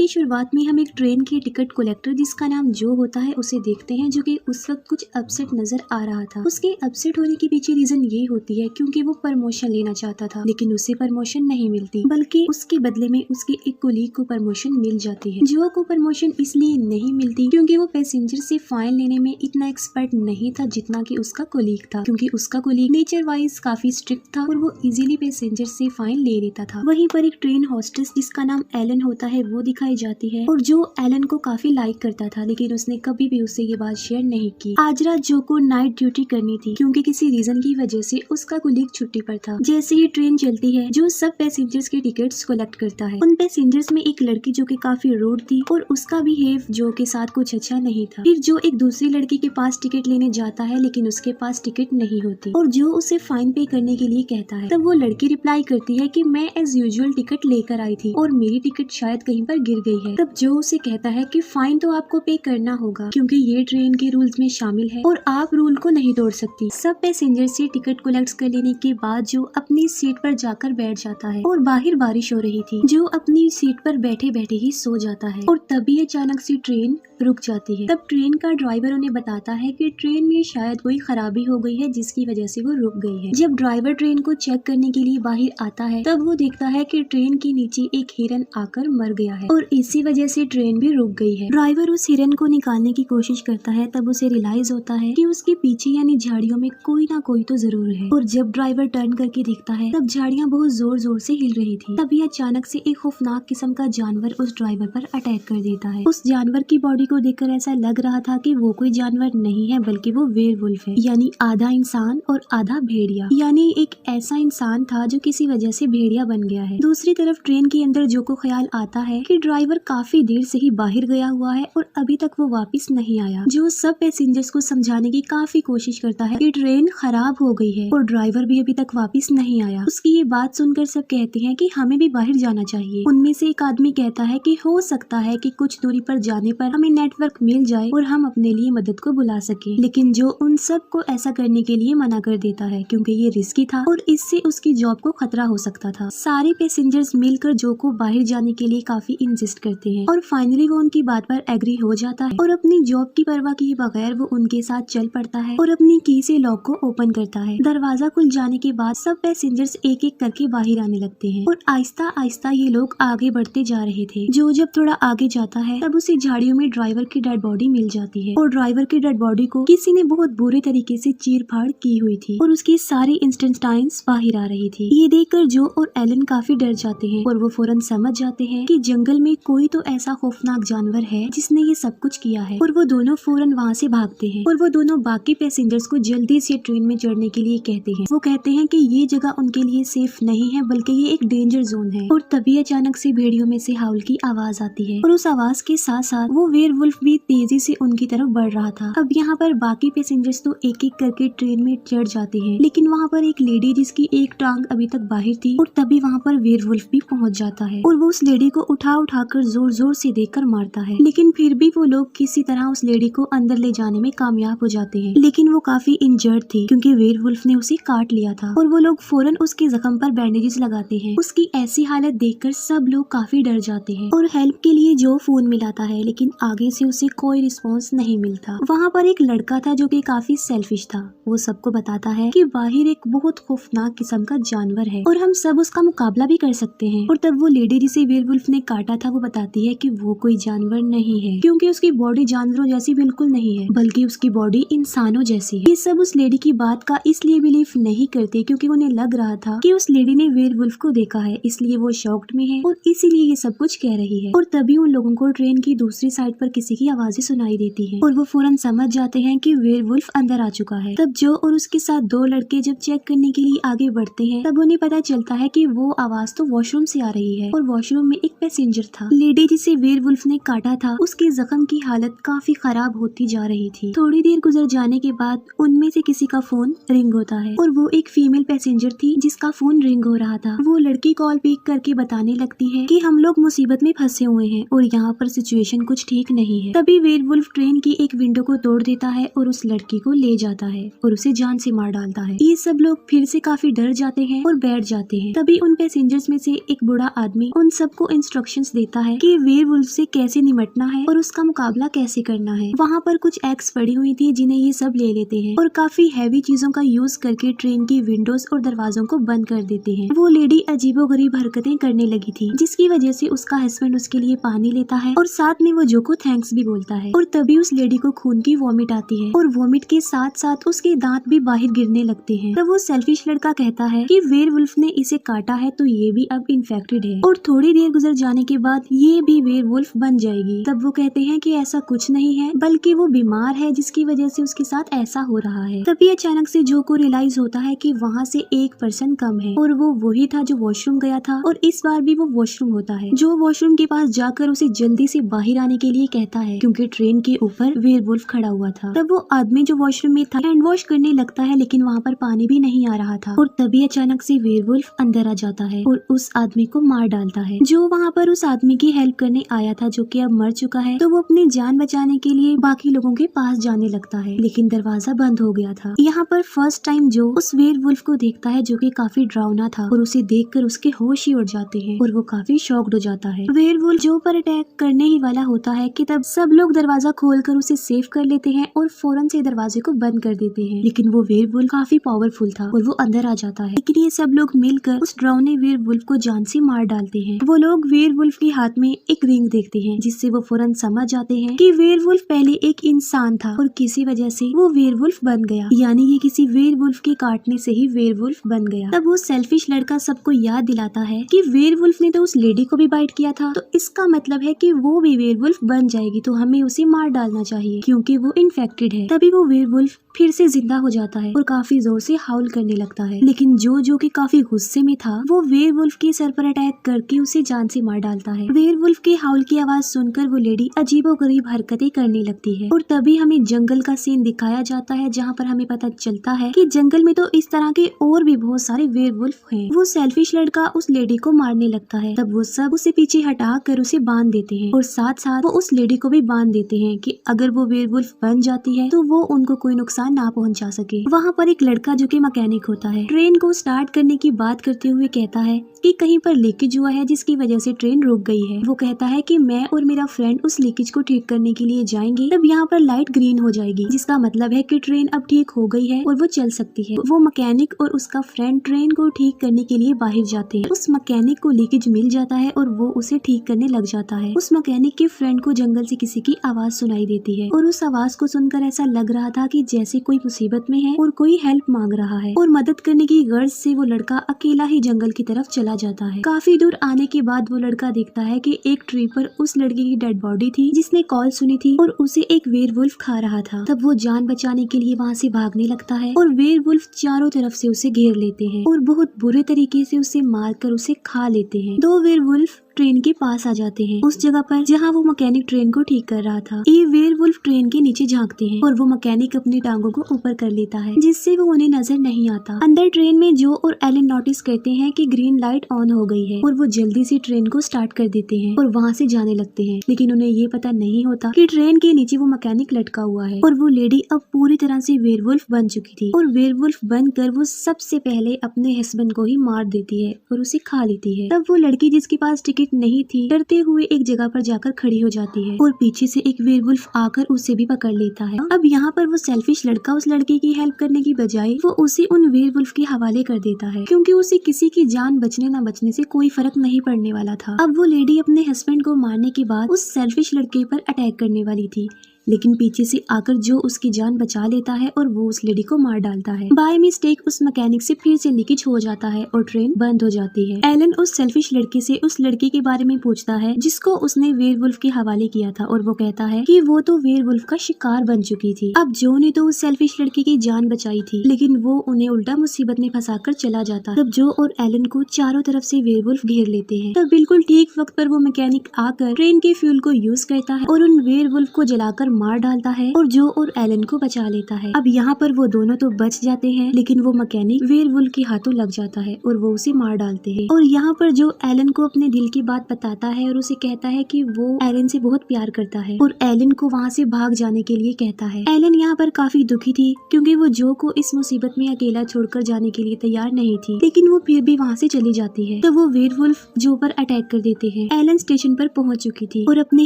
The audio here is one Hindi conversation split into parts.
की शुरुआत में हम एक ट्रेन के टिकट कलेक्टर जिसका नाम जो होता है उसे देखते हैं, जो कि उस वक्त कुछ अपसेट नजर आ रहा था। उसके अपसेट होने के पीछे रीजन ये होती है क्योंकि वो प्रमोशन लेना चाहता था, लेकिन उसे प्रमोशन नहीं मिलती, बल्कि उसके बदले में उसके एक कोलीग को प्रमोशन मिल जाती है। जो को प्रमोशन इसलिए नहीं मिलती क्योंकि वो पैसेंजर से फाइन लेने में इतना एक्सपर्ट नहीं था जितना कि उसका कोलीग था, क्योंकि उसका कोलीग नेचर वाइज काफी स्ट्रिक्ट था और वो इजीली पैसेंजर से फाइन ले लेता था। वहीं पर एक ट्रेन हॉस्टेस जिसका नाम एलन होता है वो दिखाई जाती है, और जो एलन को काफी लाइक करता था, लेकिन उसने कभी भी उससे ये बात शेयर नहीं की। आज रात जो को नाइट ड्यूटी करनी थी क्योंकि किसी रीजन की वजह से उसका कोलीग छुट्टी पर था। जैसे ही ट्रेन चलती है, जो सब पैसेंजर्स के टिकट्स कलेक्ट करता है। उन पैसेंजर्स में एक लड़की जो कि काफी रूड थी और उसका बिहेव जो के साथ कुछ अच्छा नहीं था। फिर जो एक दूसरी लड़की के पास टिकट लेने जाता है, लेकिन उसके पास टिकट नहीं होती और जो उसे फाइन पे करने के लिए कहता है। तब वो लड़की रिप्लाई करती है कि मैं एज यूजुअल टिकट लेकर आई थी और मेरी टिकट शायद कहीं पर गिर गई है। तब जो उसे कहता है कि फाइन तो आपको पे करना होगा क्योंकि ये ट्रेन के रूल्स में शामिल है और आप रूल को नहीं तोड़ सकती। सब पैसेंजर से टिकट कलेक्ट कर लेने के बाद जो अपनी सीट पर जाकर बैठ जाता है और बाहर बारिश हो रही थी। जो अपनी सीट पर बैठे बैठे ही सो जाता है और तभी अचानक से ट्रेन रुक जाती है। तब ट्रेन का ड्राइवर उन्हें बताता है कि ट्रेन में शायद कोई खराबी हो गई है जिसकी वजह से वो रुक गई है। जब ड्राइवर ट्रेन को चेक करने के लिए बाहर आता है, तब वो देखता है कि ट्रेन के नीचे एक हिरन आकर मर गया है और इसी वजह से ट्रेन भी रुक गई है। ड्राइवर उस हिरन को निकालने की कोशिश करता है, तब उसे रियलाइज होता है कि उसके पीछे यानी झाड़ियों में कोई ना कोई तो जरूर है। और जब ड्राइवर टर्न करके देखता है, तब झाड़ियाँ बहुत जोर जोर से हिल रही थी। तभी अचानक से एक खौफनाक किस्म का जानवर उस ड्राइवर पर अटैक कर देता है। उस जानवर की बॉडी को देखकर ऐसा लग रहा था कि वो कोई जानवर नहीं है बल्कि वो वेयरवुल्फ है, यानी आधा इंसान और आधा भेड़िया। यानी एक ऐसा इंसान था जो किसी वजह से भेड़िया बन गया है। दूसरी तरफ ट्रेन के अंदर जो को ख्याल आता है कि ड्राइवर काफी देर से ही बाहर गया हुआ है और अभी तक वो वापस नहीं आया। जो सब पैसेंजर्स को समझाने की काफी कोशिश करता है कि ट्रेन खराब हो गई है और ड्राइवर भी अभी तक वापस नहीं आया। उसकी ये बात सुनकर सब कहते हैं कि हमें भी बाहर जाना चाहिए। उनमें से एक आदमी कहता है कि हो सकता है कि कुछ दूरी पर जाने पर हमें नेटवर्क मिल जाए और हम अपने लिए मदद को बुला सके, लेकिन जो उन सब को ऐसा करने के लिए मना कर देता है क्योंकि ये रिस्की था और इससे उसकी जॉब को खतरा हो सकता था। सारे पैसेंजर्स मिलकर जो को बाहर जाने के लिए काफी इंसिस्ट करते हैं और फाइनली वो उनकी बात पर एग्री हो जाता है और अपनी जॉब की परवाह किए बगैर वो उनके साथ चल पड़ता है और अपनी की से लॉक को ओपन करता है। दरवाजा खुल जाने के बाद सब पैसेंजर्स एक एक करके बाहर आने लगते हैं और आहिस्ता आहिस्ता ये लोग आगे बढ़ते जा रहे थे। जो जब थोड़ा आगे जाता है, तब उसे झाड़ियों में ड्राइवर की डेड बॉडी मिल जाती है और ड्राइवर की डेड बॉडी को किसी ने बहुत बुरे तरीके से चीर फाड़ की हुई थी और उसकी सारी इंस्टेंटाइन्स बाहर आ रही थी। ये देखकर जो और एलन काफी डर जाते हैं और वो फौरन समझ जाते हैं कि जंगल में कोई तो ऐसा खौफनाक जानवर है जिसने ये सब कुछ किया है, और वो दोनों फौरन वहाँ से भागते हैं और वो दोनों बाकी पैसेंजर्स को जल्दी से ट्रेन में चढ़ने के लिए कहते हैं। वो कहते हैं कि ये जगह उनके लिए सेफ नहीं है बल्कि ये एक डेंजर जोन है। और तभी अचानक से भेड़ियों में से हाउल की आवाज आती है और उस आवाज के साथ साथ वो वेयरवुल्फ भी तेजी से उनकी तरफ बढ़ रहा था। अब यहाँ पर बाकी पैसेंजर्स तो एक एक करके ट्रेन में चढ़ जाते हैं, लेकिन वहाँ पर एक लेडी जिसकी एक टांग अभी तक बाहर थी, और तभी वहाँ पर वेयरवुल्फ भी पहुँच जाता है और वो उस लेडी को उठा कर जोर जोर से देकर मारता है। लेकिन फिर भी वो लोग किसी तरह उस लेडी को अंदर ले जाने में कामयाब हो जाते हैं, लेकिन वो काफी इंजर्ड थी क्योंकि वेयरवुल्फ ने उसे काट लिया था और वो लोग फौरन उसके जख्म पर बैंडेजेस लगाते हैं। उसकी ऐसी हालत देखकर सब लोग काफी डर जाते हैं और हेल्प के लिए जो फोन मिलाता है, लेकिन आगे से उसे कोई रिस्पॉन्स नहीं मिलता। वहाँ पर एक लड़का था जो कि काफी सेल्फिश था। वो सबको बताता है कि बाहर एक बहुत खौफनाक किस्म का जानवर है और हम सब उसका मुकाबला भी कर सकते हैं। और तब वो लेडी जिसे वेयरवुल्फ ने काटा था वो बताती है कि वो कोई जानवर नहीं है क्योंकि उसकी बॉडी जानवरों जैसी बिल्कुल नहीं है बल्कि उसकी बॉडी इंसानों जैसी है। ये सब उस लेडी की बात का इसलिए बिलीव नहीं करते क्योंकि उन्हें लग रहा था कि उस लेडी ने वेयरवुल्फ को देखा है, इसलिए वो शॉक्ड में है और इसीलिए ये सब कुछ कह रही है। और तभी उन लोगों को ट्रेन की दूसरी साइड पर किसी की आवाजें सुनाई देती हैं और वो फौरन समझ जाते हैं कि वेयरवुल्फ अंदर आ चुका है। तब जो और उसके साथ दो लड़के जब चेक करने के लिए आगे बढ़ते हैं, तब उन्हें पता चलता है कि वो आवाज तो वॉशरूम से आ रही है और वॉशरूम में एक पैसेंजर था। लेडी जिसे वेयरवुल्फ ने काटा था उसके जख्म की हालत काफी खराब होती जा रही थी। थोड़ी देर गुजर जाने के बाद उनमें से किसी का फोन रिंग होता है और वो एक फीमेल पैसेंजर थी जिसका फोन रिंग हो रहा था। वो लड़की कॉल पिक करके बताने लगती है कि हम लोग मुसीबत में फंसे हुए हैं और यहाँ पर सिचुएशन कुछ ठीक नहीं है। तभी वेयरवुल्फ ट्रेन की एक विंडो को तोड़ देता है और उस लड़की को ले जाता है और उसे जान से मार डालता है। ये सब लोग फिर से काफी डर जाते हैं और बैठ जाते हैं। तभी उन पैसेंजर्स में से एक बूढ़ा आदमी उन सबको इंस्ट्रक्शंस देता होता है कि वेयरवुल्फ से कैसे निपटना है और उसका मुकाबला कैसे करना है। वहाँ पर कुछ एग्स पड़ी हुई थी जिन्हें ये सब ले लेते हैं और काफी हैवी चीजों का यूज करके ट्रेन की विंडोज और दरवाजों को बंद कर देते हैं। वो लेडी अजीबोगरीब हरकतें करने लगी थी जिसकी वजह से उसका हस्बैंड उसके लिए पानी लेता है और साथ में वो जो को थैंक्स भी बोलता है। और तभी उस लेडी को खून की वॉमिट आती है और वॉमिट के साथ साथ उसके दांत भी बाहर गिरने लगते हैं। तब वो सेल्फिश लड़का कहता है कि वेयरवुल्फ ने इसे काटा है तो ये भी अब इन्फेक्टेड है और थोड़ी देर गुजर जाने के बाद ये भी वेयरवुल्फ बन जाएगी। तब वो कहते हैं कि ऐसा कुछ नहीं है बल्कि वो बीमार है जिसकी वजह से उसके साथ ऐसा हो रहा है। तभी अचानक से जो को रियलाइज होता है कि वहाँ से एक पर्सन कम है और वो वही था जो वॉशरूम गया था और इस बार भी वो वॉशरूम होता है। जो वॉशरूम के पास जाकर उसे जल्दी से बाहर आने के लिए कहता है क्योंकि ट्रेन के ऊपर वेयरवुल्फ खड़ा हुआ था। तब वो आदमी जो वॉशरूम में था हैंड वॉश करने लगता है लेकिन वहाँ पर पानी भी नहीं आ रहा था और तभी अचानक से वेयरवुल्फ अंदर आ जाता है और उस आदमी को मार डालता है। जो वहाँ पर उस आदमी की हेल्प करने आया था जो कि अब मर चुका है तो वो अपनी जान बचाने के लिए बाकी लोगों के पास जाने लगता है लेकिन दरवाजा बंद हो गया था। यहाँ पर फर्स्ट टाइम जो उस वेयरवुल्फ को देखता है जो कि काफी डरावना था और उसे देखकर उसके होश ही उड़ जाते हैं और वो काफी शॉक्ड हो जाता है। वेयरवुल्फ जो पर अटैक करने ही वाला होता है कि तब सब लोग दरवाजा खोलकर उसे सेव कर लेते हैं और फौरन से दरवाजे को बंद कर देते हैं लेकिन वो वेयरवुल्फ काफी पावरफुल था और वो अंदर आ जाता है। लेकिन ये सब लोग मिलकर उस डरावने वेयरवुल्फ को जान से मार डालते हैं। वो लोग वेयरवुल्फ के हाथ में एक रिंग देखते हैं जिससे वो फौरन समझ जाते हैं कि वेयरवुल्फ पहले एक इंसान था और किसी वजह से वो वेयरवुल्फ बन गया, यानी ये किसी वेयरवुल्फ के काटने से ही वेयरवुल्फ बन गया। तब वो सेल्फिश लड़का सबको याद दिलाता है कि वेयरवुल्फ ने तो उस लेडी को भी बाइट किया था तो इसका मतलब है कि वो भी वेयरवुल्फ बन जाएगी तो हमें उसे मार डालना चाहिए क्योंकि वो इन्फेक्टेड है। तभी वो वेयरवुल्फ फिर से जिंदा हो जाता है और काफी जोर से हाउल करने लगता है लेकिन जो कि काफी गुस्से में था वो वेयरवुल्फ के सर पर अटैक करके उसे जान से मार डालता है। वेयरवुल्फ के हाउल की आवाज सुनकर वो लेडी अजीबोगरीब हरकतें करने लगती है और तभी हमें जंगल का सीन दिखाया जाता है जहाँ पर हमें पता चलता है कि जंगल में तो इस तरह के और भी बहुत सारे वेयरवुल्फ हैं। वो सेल्फिश लड़का उस लेडी को मारने लगता है तब वो सब उसे पीछे हटा कर उसे बांध देते हैं और साथ साथ वो उस लेडी को भी बांध देते हैं कि अगर वो वेयरवुल्फ बन जाती है तो वो उनको कोई नुकसान ना पहुंचा सके। वहाँ पर एक लड़का जो कि मैकेनिक होता है ट्रेन को स्टार्ट करने की बात करते हुए कहता है कि कहीं पर लीकेज हुआ है जिसकी वजह से ट्रेन रुक गई है। वो कहता है कि मैं और मेरा फ्रेंड उस लीकेज को ठीक करने के लिए जाएंगे तब यहाँ पर लाइट ग्रीन हो जाएगी जिसका मतलब है कि ट्रेन अब ठीक हो गई है और वो चल सकती है। वो मैकेनिक और उसका फ्रेंड ट्रेन को ठीक करने के लिए बाहर जाते हैं। उस मैकेनिक को लीकेज मिल जाता है और वो उसे ठीक करने लग जाता है। उस मैकेनिक के फ्रेंड को जंगल से किसी की आवाज सुनाई देती है और उस आवाज को सुनकर ऐसा लग रहा था कि जैसे कोई मुसीबत में है और कोई हेल्प मांग रहा है और मदद करने की गर्ज से वो लड़का अकेला ही जंगल की तरफ चला जाता है। काफी दूर आने के बाद वो लड़का देखता है कि एक ट्री पर उस लड़की की डेड बॉडी थी जिसने कॉल सुनी थी और उसे एक वेयरवुल्फ खा रहा था। तब वो जान बचाने के लिए वहाँ से भागने लगता है और वेयरवुल्फ चारों तरफ से उसे घेर लेते हैं और बहुत बुरे तरीके से उसे मारकर उसे खा लेते हैं। दो वेयरवुल्फ ट्रेन के पास आ जाते हैं उस जगह पर जहाँ वो मैकेनिक ट्रेन को ठीक कर रहा था। ये वेयरवुल्फ ट्रेन के नीचे झांकते हैं और वो मैकेनिक अपनी टांगों को ऊपर कर लेता है जिससे वो उन्हें नजर नहीं आता। अंदर ट्रेन में जो और एलन नोटिस करते हैं कि ग्रीन लाइट ऑन हो गई है और वो जल्दी से ट्रेन को स्टार्ट कर देते हैं और वहाँ से जाने लगते हैं लेकिन उन्हें ये पता नहीं होता कि ट्रेन के नीचे वो मैकेनिक लटका हुआ है और वो लेडी अब पूरी तरह से वेयरवुल्फ बन चुकी थी और वेयरवुल्फ बनकर वो सबसे पहले अपने हस्बैंड को ही मार देती है और उसे खा लेती है। तब वो लड़की जिसके पास टिकट नहीं थी डरते हुए एक जगह पर जाकर खड़ी हो जाती है और पीछे से एक वेयरवुल्फ आकर उसे भी पकड़ लेता है। अब यहाँ पर वो सेल्फिश लड़का उस लड़की की हेल्प करने की बजाय वो उसे उन वेयरवुल्फ के हवाले कर देता है क्योंकि उसे किसी की जान बचने न बचने से कोई फर्क नहीं पड़ने वाला था। अब वो लेडी अपने हस्बैंड को मारने के बाद उस सेल्फिश लड़के पर अटैक करने वाली थी लेकिन पीछे से आकर जो उसकी जान बचा लेता है और वो उस लेडी को मार डालता है। बाय मिस्टेक उस मैकेनिक से फिर से लीकेज हो जाता है और ट्रेन बंद हो जाती है। एलन उस सेल्फिश लड़के से उस लड़की के बारे में पूछता है जिसको उसने वेयरवुल्फ के हवाले किया था और वो कहता है कि वो तो वेयरवुल्फ का शिकार बन चुकी थी। अब जो ने तो उस सेल्फिश लड़के की जान बचाई थी लेकिन वो उन्हें उल्टा मुसीबत में फंसाकर चला जाता है। तब जो और एलन को चारों तरफ से वेयरवुल्फ घेर लेते हैं। तब बिल्कुल ठीक वक्त पर वो मैकेनिक आकर ट्रेन के फ्यूल को यूज करता है और उन वेयरवुल्फ को जलाकर मार डालता है और जो और एलन को बचा लेता है। अब यहाँ पर वो दोनों तो बच जाते हैं, लेकिन वो मैकेनिक वेयरवुल्फ के हाथों लग जाता है और वो उसे मार डालते हैं। और यहाँ पर जो एलन को अपने दिल की बात बताता है और उसे कहता है कि वो एलन से बहुत प्यार करता है और एलन को वहाँ से भाग जाने के लिए कहता है। एलन यहाँ पर काफी दुखी थी क्योंकि वो जो को इस मुसीबत में अकेला छोड़कर जाने के लिए तैयार नहीं थी, लेकिन वो फिर भी वहाँ से चली जाती है। तो वो वेयरवुल्फ जो पर अटैक कर देते हैं। एलन स्टेशन पर पहुंच चुकी थी और अपने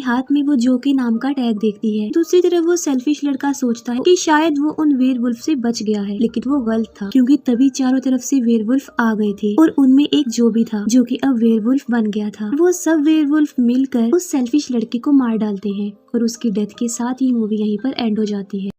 हाथ में वो जो के नाम का टैग देखती है। दूसरी तरफ वो सेल्फिश लड़का सोचता है कि शायद वो उन वेयरवुल्फ से बच गया है, लेकिन वो गलत था क्योंकि तभी चारों तरफ से वेयरवुल्फ आ गए थे और उनमें एक जो भी था जो कि अब वेयरवुल्फ बन गया था। वो सब वेयरवुल्फ मिलकर उस सेल्फिश लड़के को मार डालते हैं और उसकी डेथ के साथ ही मूवी यहीं पर एंड हो जाती है।